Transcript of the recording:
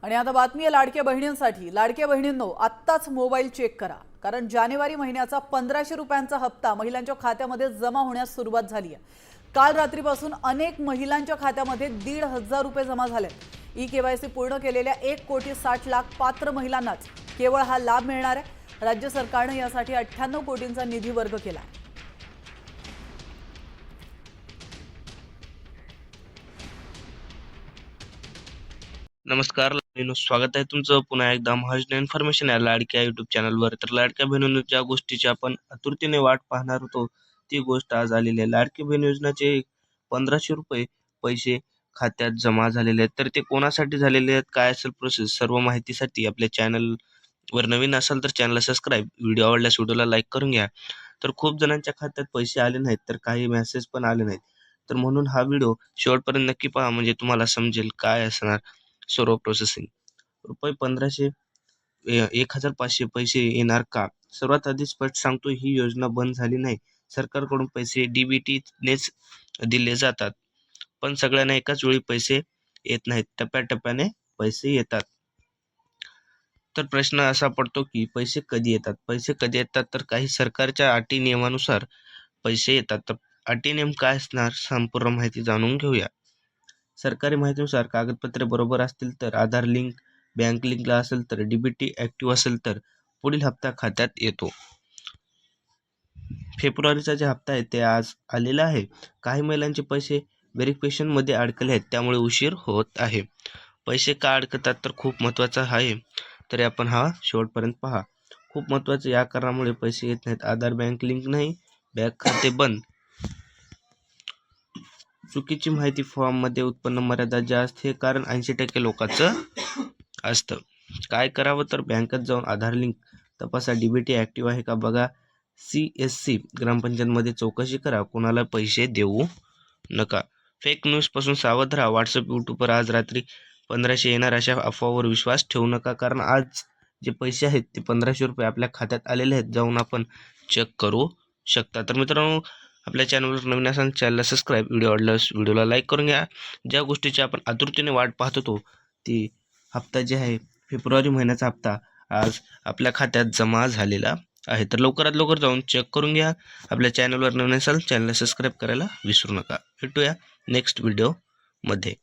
आणि आता बातमी आहे लाडक्या बहिणींसाठी। लाडक्या बहिणींनो, आत्ताच मोबाईल चेक करा, कारण जानेवारी महिन्याचा 1500 रुपयांचा हप्ता महिलांच्या खात्यामध्ये जमा होण्यास सुरुवात झाली आहे। काल रात्रीपासून अनेक महिलांच्या खात्यामध्ये 1,500 रुपये जमा झाले। ई-केवायसी पूर्ण केलेल्या 1,60,00,000 पात्र महिलांनाच केवळ हा लाभ मिळणार आहे। राज्य सरकारने यासाठी 98 कोटींचा निधी वर्ग केला आहे। नमस्कार बहिणींनो, स्वागत आहे तुमचं पुन्हा एकदा महाजन इन्फॉर्मेशन या लाडक्या युट्यूब चॅनलवर। तर लाडक्या बहिणींनो, ज्या गोष्टीची आपण आतुरतेने वाट पाहणार होतो ती गोष्ट आज आलेली आहे। लाडकी बहीण योजनेचे 1500 रुपये पैसे खात्यात जमा झालेले आहेत। तर ते कोणासाठी झालेले आहेत, काय असेल प्रोसेस, सर्व माहितीसाठी आपल्या चॅनलवर नवीन असाल तर चॅनलला सबस्क्राईब, व्हिडिओ आवडल्यास व्हिडिओला लाईक करून घ्या। तर खूप जणांच्या खात्यात पैसे आले नाहीत, तर काही मेसेज पण आले नाहीत, तर म्हणून हा व्हिडिओ शेवटपर्यंत नक्की पहा, म्हणजे तुम्हाला समजेल काय असणार सर्व प्रोसेसिंग। रुपये 1500 1500 पैसे येणार का? सर्वात आधी स्पष्ट सांगतो, ही योजना बंद झाली नाही। सरकारकडून पैसे डीबीटी नेच दिले जातात, पण सगळ्यांना एकाच वेळी पैसे येत नाहीत, टप्प्याटप्प्याने पैसे येतात। तर प्रश्न असा पडतो की पैसे कधी येतात? पैसे कधी येतात तर काही सरकारच्या अटी नियमानुसार पैसे येतात। तर अटी नियम काय असणार, संपूर्ण माहिती जाणून घेऊया। सरकारी माहितीनुसार कागदपत्रे बरोबर असतील तर, आधार लिंक, बँक लिंकला असेल तर, डीबीटी ऍक्टिव्ह असेल तर पुढील हप्ता खात्यात येतो। फेब्रुवारीचा जे हप्ता आहे ते आज आलेला आहे। काही महिलांचे पैसे व्हेरिफिकेशन मध्ये अडकले आहेत, त्यामुळे उशीर होत आहे। पैसे का अडकतात तर खूप महत्त्वाचं आहे, तरी आपण हा शेवटपर्यंत पहा। खूप महत्त्वाचं, या कारणामुळे पैसे येत नाहीत: आधार बँक लिंक नाही, बँक खाते बंद, चुकीची माहिती फॉर्ममध्ये, उत्पन्न मर्यादा जास्त, हे कारण 80% लोकांचं असतं। काय करावं तर बँकेत जाऊन आधार लिंक तपासा, डीबीटी ऍक्टिव्ह आहे का बघा, CSC ग्रामपंचायतमध्ये चौकशी करा, कोणाला पैसे देऊ नका। फेक न्यूज पासून सावध राहा। व्हॉट्सअप, यूट्यूबवर आज रात्री 1500 येणार अशा अफवावर विश्वास ठेवू नका, कारण आज जे पैसे आहेत ते 1500 रुपये आपल्या खात्यात आलेले आहेत, जाऊन आपण चेक करू शकता। तर मित्रांनो, आपल्या चॅनलवर नवीन असाल चॅनलला सबस्क्राईब, व्हिडिओ आवडल्यास व्हिडिओला लाईक करून घ्या। ज्या गोष्टीची आपण आतुरतेने वाट पाहत होतो, ती हप्ता जे आहे फेब्रुवारी महिन्याचा हप्ता आज आपल्या खात्यात जमा झालेला आहे। तर लवकरात लवकर जाऊन चेक करून घ्या। आपल्या चॅनलवर नवीन असाल चॅनलला सबस्क्राईब करायला विसरू नका। भेटूया नेक्स्ट व्हिडिओ मध्ये।